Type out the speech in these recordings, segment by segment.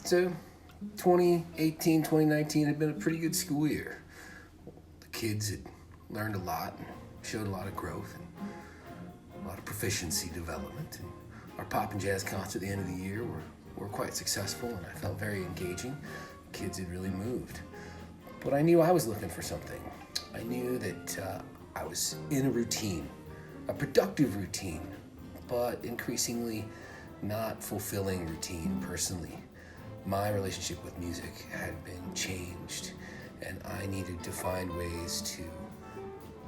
So 2018, 2019 had been a pretty good school year. The kids had learned a lot and showed a lot of growth and a lot of proficiency development. And our pop and jazz concert at the end of the year were quite successful, and I felt very engaging. The kids had really moved. But I knew I was looking for something. I knew that I was in a routine, a productive routine, but increasingly not fulfilling routine personally. My relationship with music had been changed, and I needed to find ways to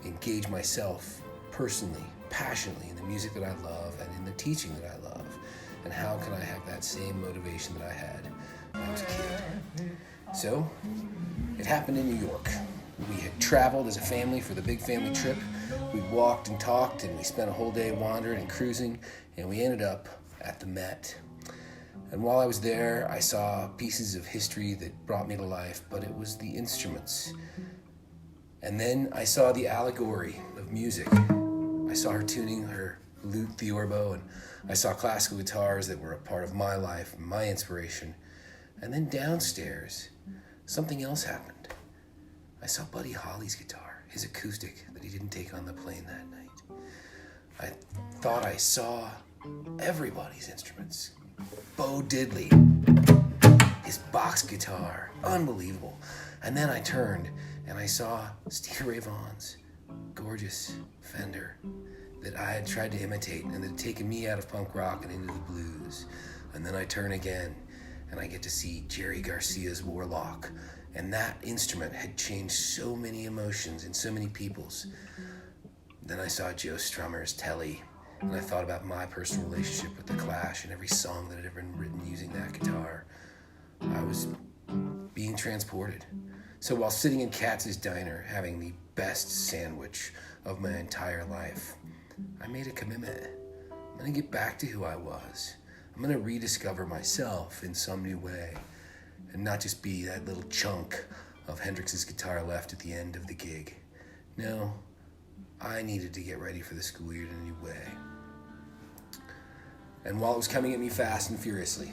engage myself personally, passionately in the music that I love and in the teaching that I love. And how can I have that same motivation that I had when I was a kid? So, it happened in New York. We had traveled as a family for the big family trip. We walked and talked, and we spent a whole day wandering and cruising, and we ended up at the Met. And while I was there, I saw pieces of history that brought me to life, but it was the instruments. And then I saw the allegory of music. I saw her tuning her lute theorbo, and I saw classical guitars that were a part of my life, my inspiration. And then downstairs, something else happened. I saw Buddy Holly's guitar, his acoustic that he didn't take on the plane that night. I thought I saw everybody's instruments. Bo Diddley, his box guitar, unbelievable. And then I turned and I saw Stevie Ray Vaughan's gorgeous Fender that I had tried to imitate and that had taken me out of punk rock and into the blues. And then I turn again and I get to see Jerry Garcia's Warlock. And that instrument had changed so many emotions in so many people's. Then I saw Joe Strummer's Telly, and I thought about my personal relationship with The Clash and every song that had ever been written using that guitar. I was being transported. So while sitting in Katz's diner having the best sandwich of my entire life, I made a commitment. I'm going to get back to who I was. I'm going to rediscover myself in some new way and not just be that little chunk of Hendrix's guitar left at the end of the gig. No, I needed to get ready for the school year in a new way. And while it was coming at me fast and furiously,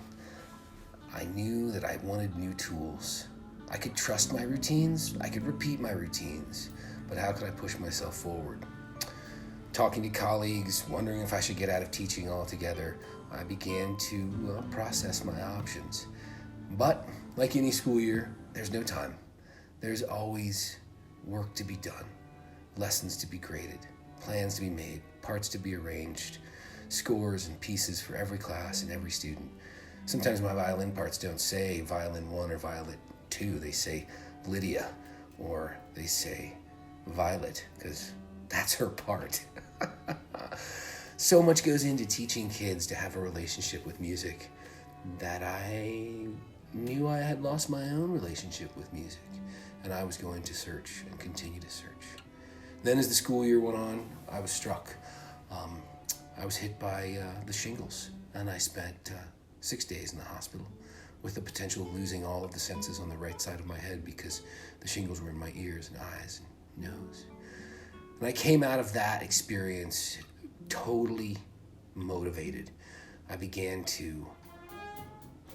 I knew that I wanted new tools. I could trust my routines, I could repeat my routines, but how could I push myself forward? Talking to colleagues, wondering if I should get out of teaching altogether, I began to process my options. But, like any school year, there's no time. There's always work to be done, lessons to be graded, plans to be made, parts to be arranged, scores and pieces for every class and every student. Sometimes my violin parts don't say violin 1 or violin 2. They say Lydia, or they say Violet, because that's her part. So much goes into teaching kids to have a relationship with music that I knew I had lost my own relationship with music, and I was going to search and continue to search. Then as the school year went on, I was struck. I was hit by the shingles, and I spent 6 days in the hospital with the potential of losing all of the senses on the right side of my head because the shingles were in my ears and eyes and nose. And I came out of that experience totally motivated. I began to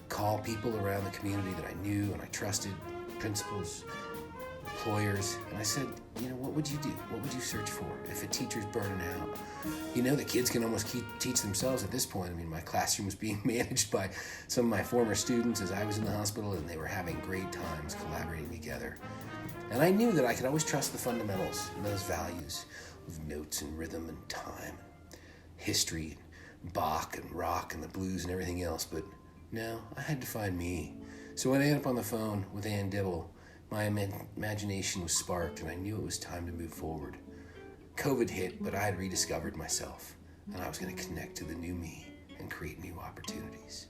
call people around the community that I knew and I trusted, principals, employers, and I said, what would you do? What would you search for if a teacher's burning out? The kids can almost teach themselves at this point. My classroom was being managed by some of my former students as I was in the hospital, and they were having great times collaborating together. And I knew that I could always trust the fundamentals and those values of notes and rhythm and time, history, and Bach and rock and the blues and everything else, but no, I had to find me. So when I ended up on the phone with Ann Dibble, my imagination was sparked, and I knew it was time to move forward. COVID hit, but I had rediscovered myself, and I was going to connect to the new me and create new opportunities.